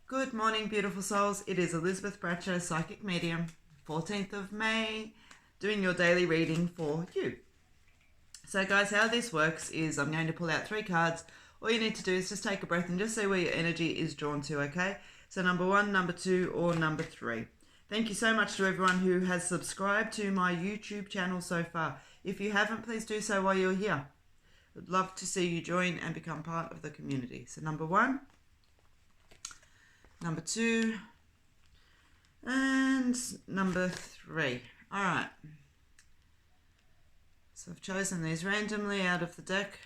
Good morning, beautiful souls. It is Elizabeth Bratcher, Psychic Medium, 14th of May, doing your daily reading for you. So, guys, how this works is I'm going to pull out 3 cards. All you need to do is just take a breath and just see where your energy is drawn to, okay? So, number 1, number 2, or number 3. Thank you so much to everyone who has subscribed to my YouTube channel so far. If you haven't, please do so while you're here. I'd love to see you join and become part of the community. So, number 1. Number 2, and number 3. All right. So I've chosen these randomly out of the deck.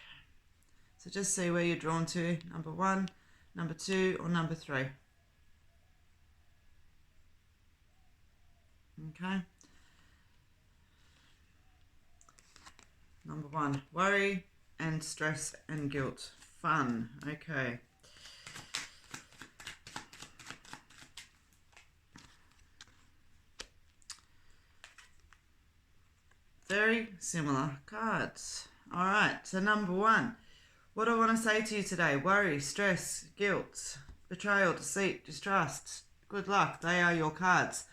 So just see where you're drawn to. Number 1, number 2, or number 3. Okay. Number 1, worry and stress and guilt. Fun. Okay. Very similar cards. All right, so number 1. What do I want to say to you today? Worry, stress, guilt, betrayal, deceit, distrust. Good luck. They are your cards.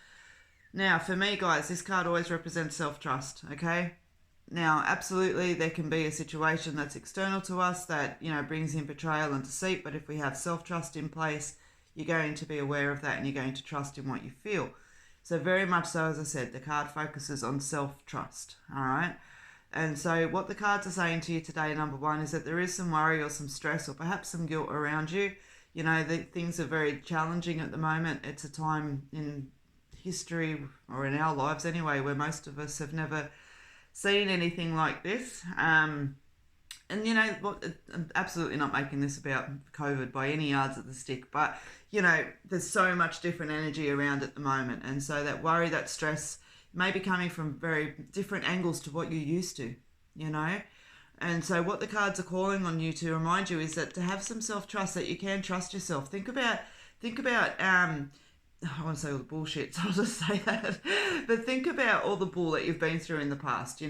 Now, for me, guys, this card always represents self-trust, okay? Now, absolutely, there can be a situation that's external to us that, brings in betrayal and deceit, but if we have self-trust in place, you're going to be aware of that and you're going to trust in what you feel. So very much so, as I said, the card focuses on self-trust, all right? And so what the cards are saying to you today, number 1, is that there is some worry or some stress or perhaps some guilt around you. Things are very challenging at the moment. It's a time in history, or in our lives anyway, where most of us have never seen anything like this. And I'm absolutely not making this about COVID by any yards of the stick, but there's so much different energy around at the moment, and so that worry, that stress may be coming from very different angles to what you're used to, and so what the cards are calling on you to remind you is that to have some self-trust, that you can trust yourself. Think about I want to say all the bullshit, so I'll just say that, but think about all the bull that you've been through in the past.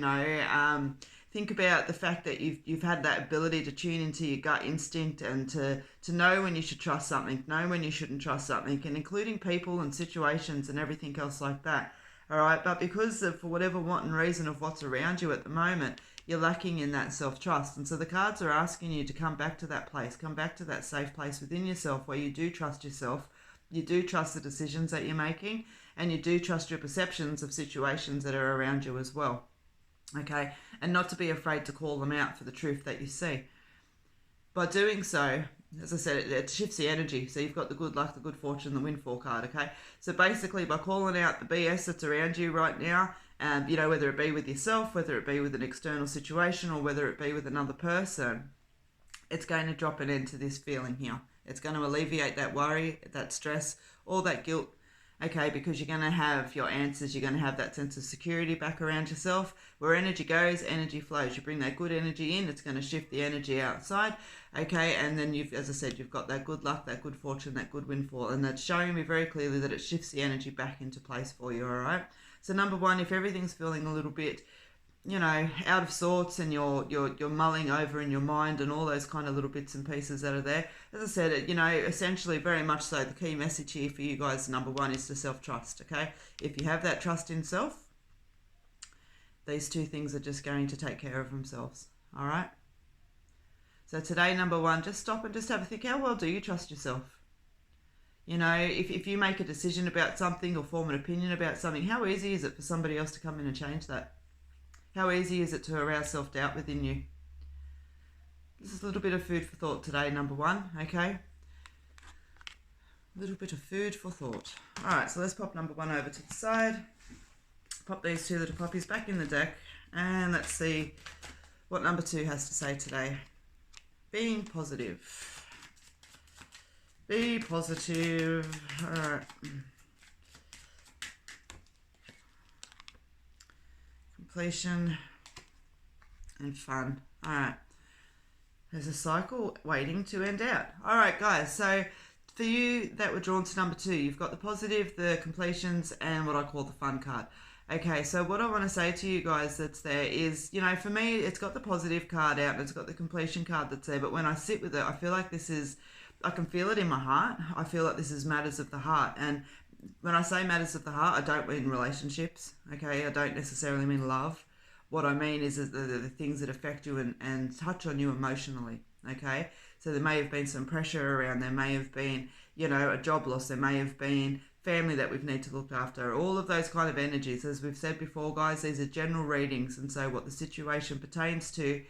Think about the fact that you've had that ability to tune into your gut instinct and to know when you should trust something, know when you shouldn't trust something, and including people and situations and everything else like that. All right, but because of, for whatever wanton reason of what's around you at the moment, you're lacking in that self-trust. And so the cards are asking you to come back to that place, come back to that safe place within yourself where you do trust yourself, you do trust the decisions that you're making, and you do trust your perceptions of situations that are around you as well. Okay, and not to be afraid to call them out for the truth that you see. By doing so, as I said, it shifts the energy. So you've got the good luck, the good fortune, the windfall card, okay? So basically, by calling out the BS that's around you right now, whether it be with yourself, whether it be with an external situation, or whether it be with another person, it's going to drop an end to this feeling here. It's going to alleviate that worry, that stress, all that guilt, okay, because you're going to have your answers. You're going to have that sense of security back around yourself. Where energy goes, energy flows. You bring that good energy in, it's going to shift the energy outside, okay, and then as I said, you've got that good luck, that good fortune, that good windfall, and that's showing me very clearly that it shifts the energy back into place for you, all right? So number 1, if everything's feeling a little bit out of sorts, and you're mulling over in your mind and all those kind of little bits and pieces that are there. As I said, essentially very much so the key message here for you guys, number 1, is to self-trust, okay? If you have that trust in self, these 2 things are just going to take care of themselves, all right? So today, number 1, just stop and just have a think, how well do you trust yourself? If you make a decision about something or form an opinion about something, how easy is it for somebody else to come in and change that? How easy is it to arouse self-doubt within you? This is a little bit of food for thought today, number 1, okay? A little bit of food for thought. All right, so let's pop number 1 over to the side. Pop these 2 little poppies back in the deck, and let's see what number 2 has to say today. Being positive. Be positive. All right. Completion and fun. All right. There's a cycle waiting to end out. All right, guys. So for you that were drawn to number 2, you've got the positive, the completions, and what I call the fun card. Okay, so what I want to say to you guys that's there is, for me, it's got the positive card out and it's got the completion card that's there. But when I sit with it, I feel like this is I can feel it in my heart. I feel like this is matters of the heart. And when I say matters of the heart, I don't mean relationships, okay? I don't necessarily mean love. What I mean is the things that affect you and touch on you emotionally, okay? So there may have been some pressure around, there may have been, a job loss, there may have been family that we've need to look after, all of those kind of energies. As we've said before, guys, these are general readings, and so what the situation pertains to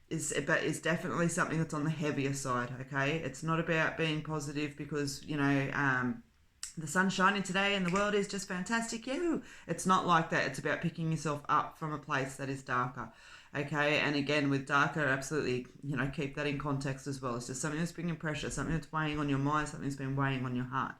is definitely something that's on the heavier side, okay? It's not about being positive because, the sun's shining today and the world is just fantastic. It's not like that. It's about picking yourself up from a place that is darker, okay? And again, with darker, absolutely, keep that in context as well. It's just something that's bringing pressure, something that's weighing on your mind, something that's been weighing on your heart.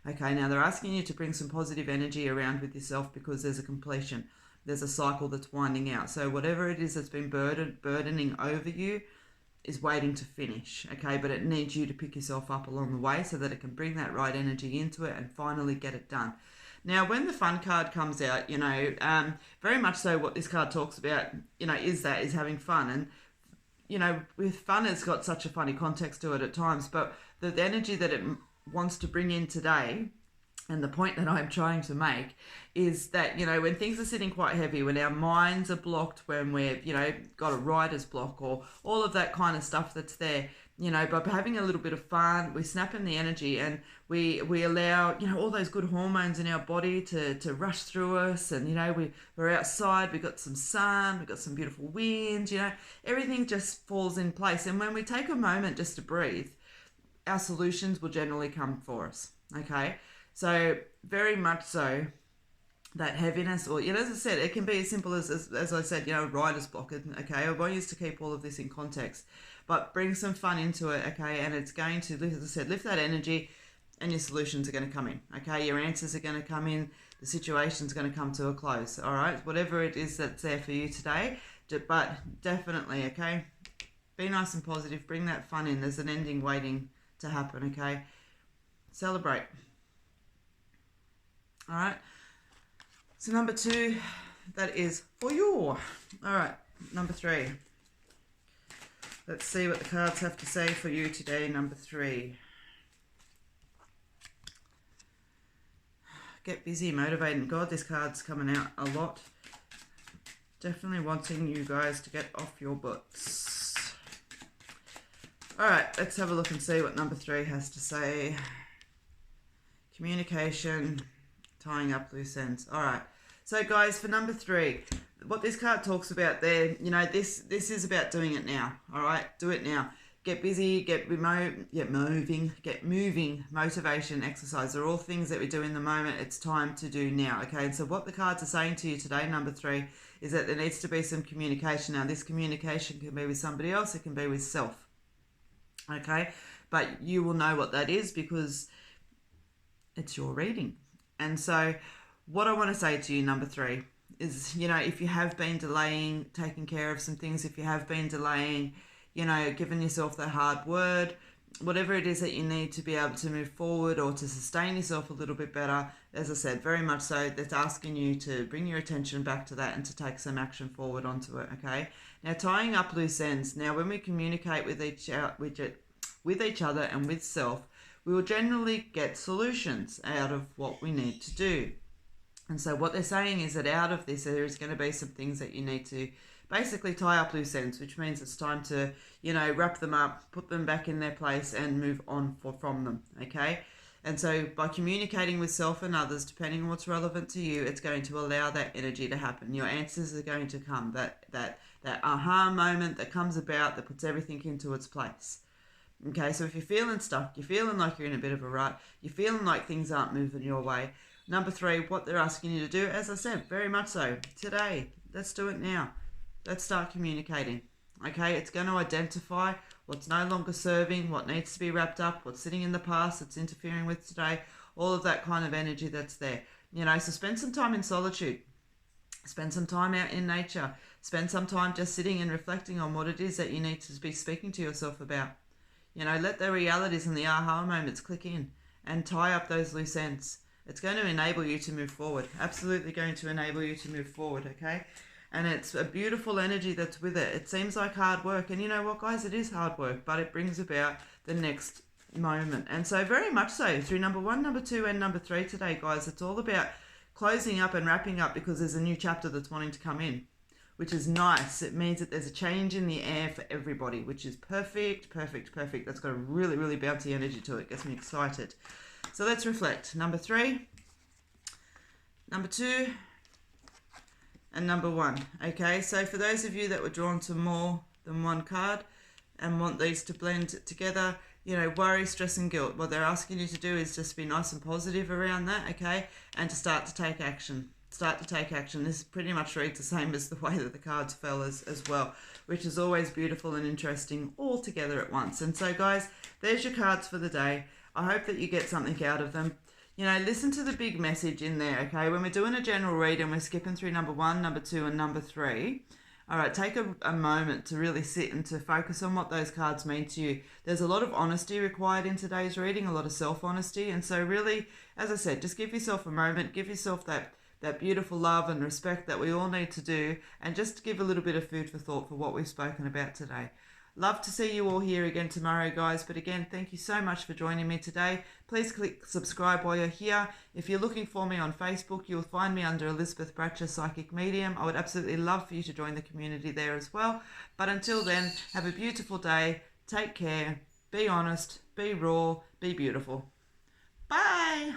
Okay, now they're asking you to bring some positive energy around with yourself because there's a completion. There's a cycle that's winding out. So whatever it is that's been burdening over you is waiting to finish, okay? But it needs you to pick yourself up along the way so that it can bring that right energy into it and finally get it done. Now, when the fun card comes out, very much so what this card talks about, is having fun. And, with fun, it's got such a funny context to it at times, but the energy that it wants to bring in today, and the point that I'm trying to make is that, when things are sitting quite heavy, when our minds are blocked, when we've, got a writer's block or all of that kind of stuff that's there, by having a little bit of fun, we snap in the energy and we allow, all those good hormones in our body to rush through us. And, we're outside, we've got some sun, we've got some beautiful wind, everything just falls in place. And when we take a moment just to breathe, our solutions will generally come for us, okay? So very much so that heaviness, or, as I said, it can be as simple as I said, writer's block, okay? I want you to keep all of this in context, but bring some fun into it, okay? And it's going to, as I said, lift that energy and your solutions are going to come in, okay? Your answers are going to come in, the situation's going to come to a close, all right? Whatever it is that's there for you today, but definitely, okay? Be nice and positive, bring that fun in. There's an ending waiting to happen, okay? Celebrate. All right. So number 2, that is for you. All right. Number 3. Let's see what the cards have to say for you today. Number 3. Get busy, motivating. God, this card's coming out a lot. Definitely wanting you guys to get off your butts. All right, let's have a look and see what number 3 has to say. Communication, tying up loose ends. All right. So, guys, for number 3, what this card talks about there, this is about doing it now. All right, do it now. Get busy, get moving, motivation, exercise. They're all things that we do in the moment. It's time to do now. Okay. And so, what the cards are saying to you today, number 3, is that there needs to be some communication. Now, this communication can be with somebody else. It can be with self. Okay, but you will know what that is because it's your reading. And so what I want to say to you, number 3, is, if you have been delaying taking care of some things, if you have been delaying, giving yourself that hard word, whatever it is that you need to be able to move forward or to sustain yourself a little bit better, as I said, very much so, that's asking you to bring your attention back to that and to take some action forward onto it, okay? Now, tying up loose ends. Now, when we communicate with each other and with self, we will generally get solutions out of what we need to do. And so what they're saying is that out of this, there is going to be some things that you need to basically tie up loose ends, which means it's time to, wrap them up, put them back in their place and move on from them, okay? And so by communicating with self and others, depending on what's relevant to you, it's going to allow that energy to happen. Your answers are going to come, that aha moment that comes about that puts everything into its place. Okay, so if you're feeling stuck, you're feeling like you're in a bit of a rut, you're feeling like things aren't moving your way, number 3, what they're asking you to do, as I said, very much so, today, let's do it now. Let's start communicating. Okay, it's going to identify what's no longer serving, what needs to be wrapped up, what's sitting in the past, that's interfering with today, all of that kind of energy that's there. So spend some time in solitude. Spend some time out in nature. Spend some time just sitting and reflecting on what it is that you need to be speaking to yourself about. Let the realities and the aha moments click in and tie up those loose ends. It's going to enable you to move forward. Absolutely going to enable you to move forward, okay? And it's a beautiful energy that's with it. It seems like hard work. And you know what, guys? It is hard work, but it brings about the next moment. And so very much so through number 1, number 2 and number 3 today, guys, it's all about closing up and wrapping up because there's a new chapter that's wanting to come in, which is nice. It means that there's a change in the air for everybody, which is perfect, perfect, perfect. That's got a really, really bouncy energy to it. Gets me excited. So let's reflect. Number 3, number 2, and number 1. Okay, so for those of you that were drawn to more than one card and want these to blend together, you know, worry, stress and guilt, what they're asking you to do is just be nice and positive around that, okay, and to start to take action. Start to take action. This pretty much reads the same as the way that the cards fell as well, which is always beautiful and interesting all together at once. And so, guys, there's your cards for the day. I hope that you get something out of them. You know, listen to the big message in there, okay? When we're doing a general read and we're skipping through number 1, number 2, and number 3, all right, take a moment to really sit and to focus on what those cards mean to you. There's a lot of honesty required in today's reading, a lot of self-honesty. And so really, as I said, just give yourself a moment, give yourself that beautiful love and respect that we all need to do, and just give a little bit of food for thought for what we've spoken about today. Love to see you all here again tomorrow, guys. But again, thank you so much for joining me today. Please click subscribe while you're here. If you're looking for me on Facebook, you'll find me under Elizabeth Bratcher Psychic Medium. I would absolutely love for you to join the community there as well. But until then, have a beautiful day. Take care. Be honest. Be raw. Be beautiful. Bye.